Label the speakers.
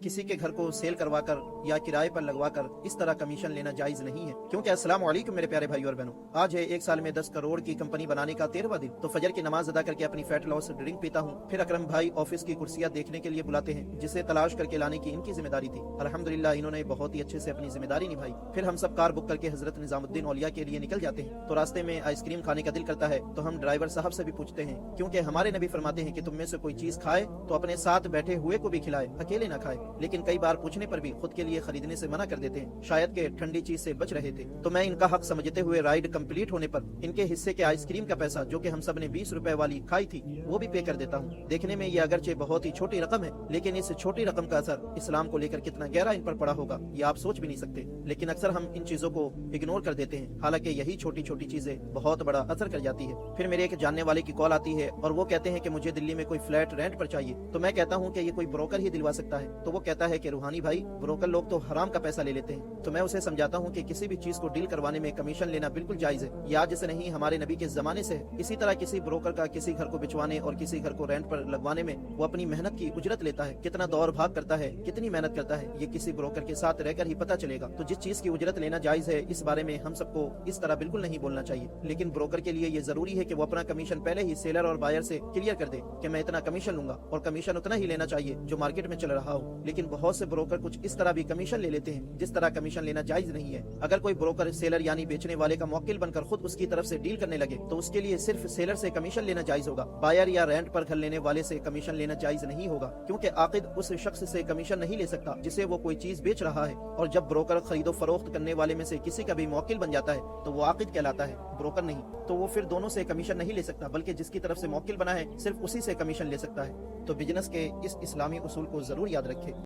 Speaker 1: किसी के घर को सेल करवा कर या किराए पर लगवा कर इस तरह कमीशन लेना जायज नहीं है। क्योंकि अस्सलाम वालेकुम मेरे प्यारे भाई और बहनों, आज है 1 साल में 10 करोड़ की कंपनी बनाने का 13वां दिन। तो फजर की नमाज अदा करके अपनी फैट लॉस ड्रिंक पीता हूँ। फिर अकरम भाई ऑफिस की कुर्सियां देखने के लिए बुलाते हैं, जिसे तलाश करके लाने की इनकी जिम्मेदारी थी। अल्हम्दुलिल्लाह इन्होंने बहुत ही अच्छे से अपनी जिम्मेदारी निभाई। फिर हम सब कार बुक करके हजरत निजामुद्दीन औलिया के लिए निकल जाते हैं। तो रास्ते में आइसक्रीम खाने का दिल करता है, तो हम ड्राइवर साहब से भी पूछते हैं, क्योंकि हमारे नबी फरमाते हैं कि तुम में से कोई चीज खाए तो अपने साथ बैठे हुए को भी खिलाए, अकेले ना खाए। लेकिन कई बार पूछने पर भी खुद के लिए खरीदने से मना कर देते हैं, शायद के ठंडी चीज से बच रहे थे। तो मैं इनका हक समझते हुए राइड कंप्लीट होने पर इनके हिस्से के आइसक्रीम का पैसा, जो कि हम सब ने 20 रुपए वाली खाई थी, वो भी पे कर देता हूँ। देखने में ये अगरचे बहुत ही छोटी रकम है, लेकिन इस छोटी रकम का असर इस्लाम को लेकर कितना गहरा इन पर पड़ा होगा ये आप सोच भी नहीं सकते। लेकिन अक्सर हम इन चीजों को इग्नोर कर देते हैं, हालांकि यही छोटी छोटी चीजें बहुत बड़ा असर कर जाती है। फिर मेरे एक जानने वाले की कॉल आती है और वो कहते हैं कि मुझे दिल्ली में कोई फ्लैट रेंट पर चाहिए। तो मैं कहता हूँ कि ये कोई ब्रोकर ही दिलवा सकता है। तो वो कहता है कि रूहानी भाई, ब्रोकर लोग तो हराम का पैसा ले लेते हैं। तो मैं उसे समझाता हूँ कि किसी भी चीज को डील करवाने में कमीशन लेना बिल्कुल जायज है। ये आज से नहीं, हमारे नबी के जमाने से है। इसी तरह किसी ब्रोकर का किसी घर को बिचवाने और किसी घर को रेंट पर लगवाने में वो अपनी मेहनत की उजरत लेता है। कितना दौड़ भाग करता है, कितनी मेहनत करता है, ये किसी ब्रोकर के साथ रहकर ही पता चलेगा। तो जिस चीज की उजरत लेना जायज है, इस बारे में हम सबको इस तरह बिल्कुल नहीं बोलना चाहिए। लेकिन ब्रोकर के लिए ये जरूरी है कि वो अपना कमीशन पहले ही सेलर और बायर से क्लियर कर दे कि मैं इतना कमीशन लूंगा, और कमीशन उतना ही लेना चाहिए जो मार्केट में चल रहा हो। लेकिन बहुत से ब्रोकर कुछ इस तरह भी कमीशन ले लेते हैं जिस तरह कमीशन लेना जायज नहीं है। अगर कोई ब्रोकर सेलर यानी बेचने वाले का मौकिल बनकर खुद उसकी तरफ से डील करने लगे तो उसके लिए सिर्फ सेलर से कमीशन लेना जायज होगा। बायर या रेंट पर घर लेने वाले से कमीशन लेना जायज नहीं होगा, क्योंकि आकिद उस शख्स से कमीशन नहीं ले सकता जिसे वो कोई चीज बेच रहा है। और जब ब्रोकर खरीदो फरोख्त करने वाले में से किसी का भी मौकिल बन जाता है तो वो आकिद कहलाता है, ब्रोकर नहीं। तो वो फिर दोनों से कमीशन नहीं ले सकता, बल्कि जिसकी तरफ से मौकिल बना है सिर्फ उसी से कमीशन ले सकता है। तो बिजनेस के इस इस्लामी उसूल को जरूर याद रखें।